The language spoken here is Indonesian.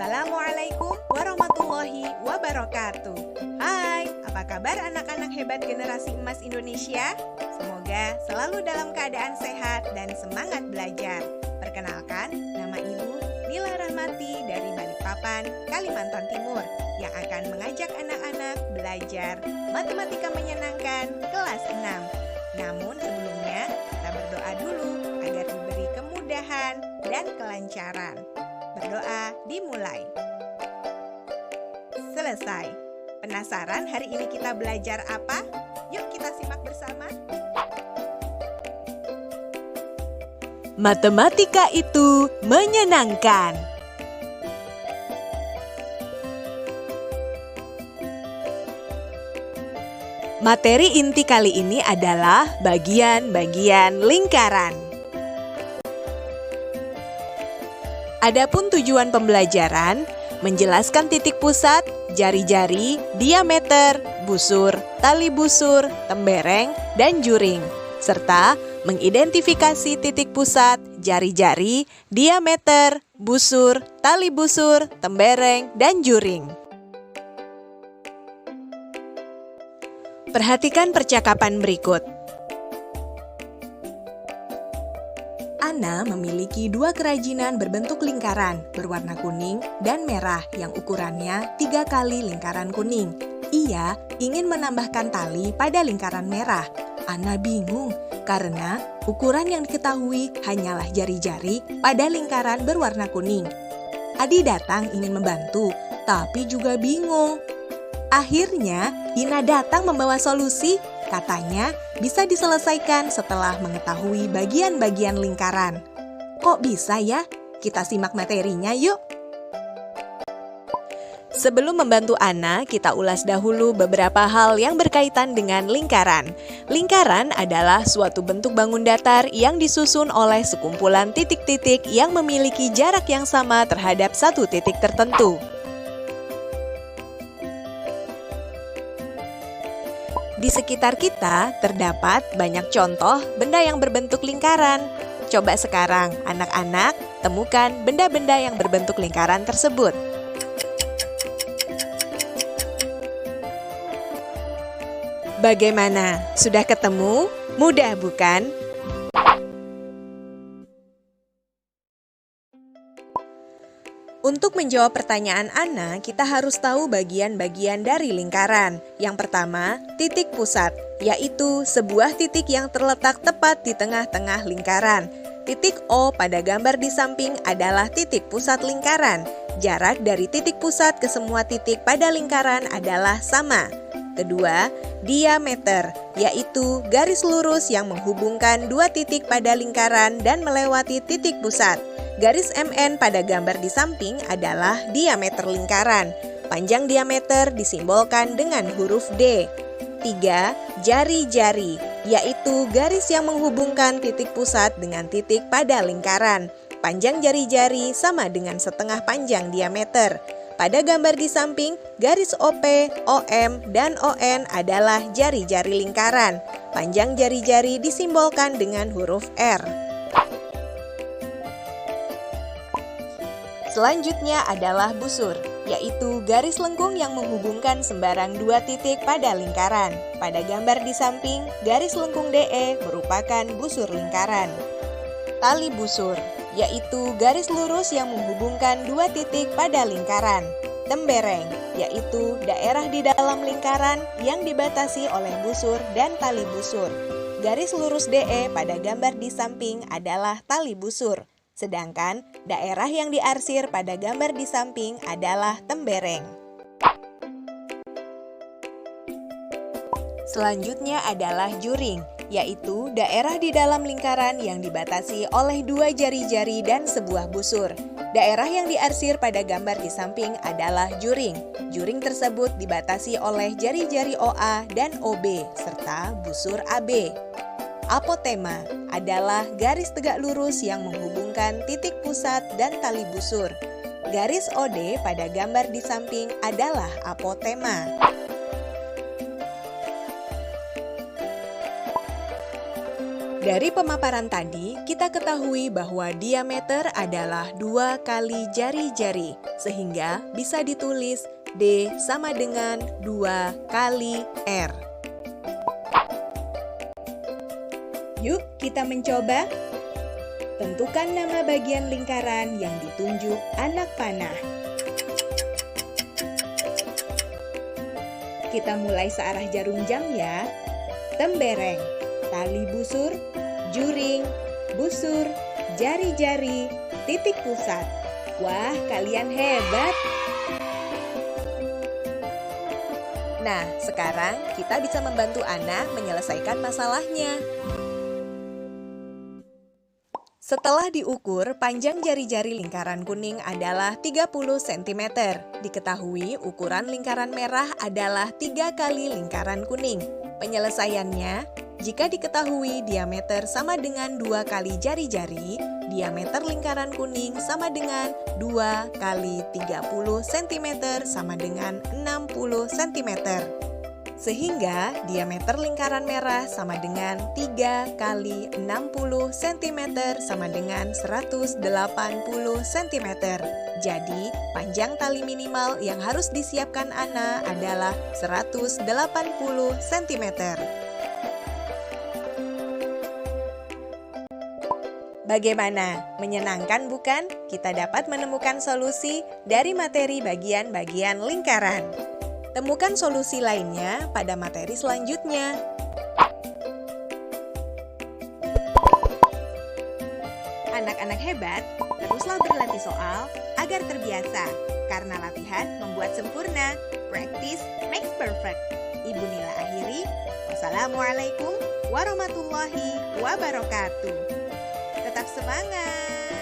Assalamualaikum warahmatullahi wabarakatuh. Hai, apa kabar anak-anak hebat generasi emas Indonesia? Semoga selalu dalam keadaan sehat dan semangat belajar. Perkenalkan, nama Ibu Nila Rahmati dari Balikpapan, Kalimantan Timur yang akan mengajak anak-anak belajar matematika menyenangkan kelas 6. Namun sebelumnya, kita berdoa dulu agar diberi kemudahan dan kelancaran. Berdoa dimulai. Selesai. Penasaran hari ini kita belajar apa? Yuk kita simak bersama. Matematika itu menyenangkan. Materi inti kali ini adalah bagian-bagian lingkaran. Adapun tujuan pembelajaran, menjelaskan titik pusat, jari-jari, diameter, busur, tali busur, tembereng, dan juring, serta mengidentifikasi titik pusat, jari-jari, diameter, busur, tali busur, tembereng, dan juring. Perhatikan percakapan berikut. Ana memiliki dua kerajinan berbentuk lingkaran berwarna kuning dan merah yang ukurannya 3 kali lingkaran kuning. Ia ingin menambahkan tali pada lingkaran merah. Ana bingung karena ukuran yang diketahui hanyalah jari-jari pada lingkaran berwarna kuning. Adi datang ingin membantu, tapi juga bingung. Akhirnya, Ina datang membawa solusi. Katanya bisa diselesaikan setelah mengetahui bagian-bagian lingkaran. Kok bisa ya? Kita simak materinya yuk. Sebelum membantu Ana, kita ulas dahulu beberapa hal yang berkaitan dengan lingkaran. Lingkaran adalah suatu bentuk bangun datar yang disusun oleh sekumpulan titik-titik yang memiliki jarak yang sama terhadap satu titik tertentu. Di sekitar kita terdapat banyak contoh benda yang berbentuk lingkaran. Coba sekarang anak-anak temukan benda-benda yang berbentuk lingkaran tersebut. Bagaimana? Sudah ketemu? Mudah bukan? Untuk menjawab pertanyaan Ana, kita harus tahu bagian-bagian dari lingkaran. Yang pertama, titik pusat, yaitu sebuah titik yang terletak tepat di tengah-tengah lingkaran. Titik O pada gambar di samping adalah titik pusat lingkaran. Jarak dari titik pusat ke semua titik pada lingkaran adalah sama. Kedua, diameter, yaitu garis lurus yang menghubungkan dua titik pada lingkaran dan melewati titik pusat. Garis MN pada gambar di samping adalah diameter lingkaran. Panjang diameter disimbolkan dengan huruf D. 3. Jari-jari, yaitu garis yang menghubungkan titik pusat dengan titik pada lingkaran. Panjang jari-jari sama dengan setengah panjang diameter. Pada gambar di samping, garis OP, OM, dan ON adalah jari-jari lingkaran. Panjang jari-jari disimbolkan dengan huruf R. Selanjutnya adalah busur, yaitu garis lengkung yang menghubungkan sembarang dua titik pada lingkaran. Pada gambar di samping, garis lengkung DE merupakan busur lingkaran. Tali busur, yaitu garis lurus yang menghubungkan dua titik pada lingkaran. Tembereng, yaitu daerah di dalam lingkaran yang dibatasi oleh busur dan tali busur. Garis lurus DE pada gambar di samping adalah tali busur. Sedangkan daerah yang diarsir pada gambar di samping adalah tembereng. Selanjutnya adalah juring, yaitu daerah di dalam lingkaran yang dibatasi oleh dua jari-jari dan sebuah busur. Daerah yang diarsir pada gambar di samping adalah juring. Juring tersebut dibatasi oleh jari-jari OA dan OB, serta busur AB. Apotema adalah garis tegak lurus yang menghubungkan titik pusat dan tali busur. Garis OD pada gambar di samping adalah apotema. Dari pemaparan tadi, kita ketahui bahwa diameter adalah 2 kali jari-jari, sehingga bisa ditulis D sama dengan 2 kali R. Yuk kita mencoba. Tentukan nama bagian lingkaran yang ditunjuk anak panah. Kita mulai searah jarum jam ya. Tembereng, tali busur, juring, busur, jari-jari, titik pusat. Wah, kalian hebat! Nah, sekarang kita bisa membantu Ana menyelesaikan masalahnya. Setelah diukur, panjang jari-jari lingkaran kuning adalah 30 cm. Diketahui ukuran lingkaran merah adalah 3 kali lingkaran kuning. Penyelesaiannya, jika diketahui diameter sama dengan 2 kali jari-jari, diameter lingkaran kuning sama dengan 2 kali 30 cm sama dengan 60 cm. Sehingga diameter lingkaran merah sama dengan 3 kali 60 cm sama dengan 180 cm. Jadi, panjang tali minimal yang harus disiapkan Ana adalah 180 cm. Bagaimana? Menyenangkan bukan? Kita dapat menemukan solusi dari materi bagian-bagian lingkaran. Temukan solusi lainnya pada materi selanjutnya. Anak-anak hebat, teruslah berlatih soal agar terbiasa. Karena latihan membuat sempurna. Practice makes perfect. Ibu Nila akhiri. Wassalamualaikum warahmatullahi wabarakatuh. Tetap semangat!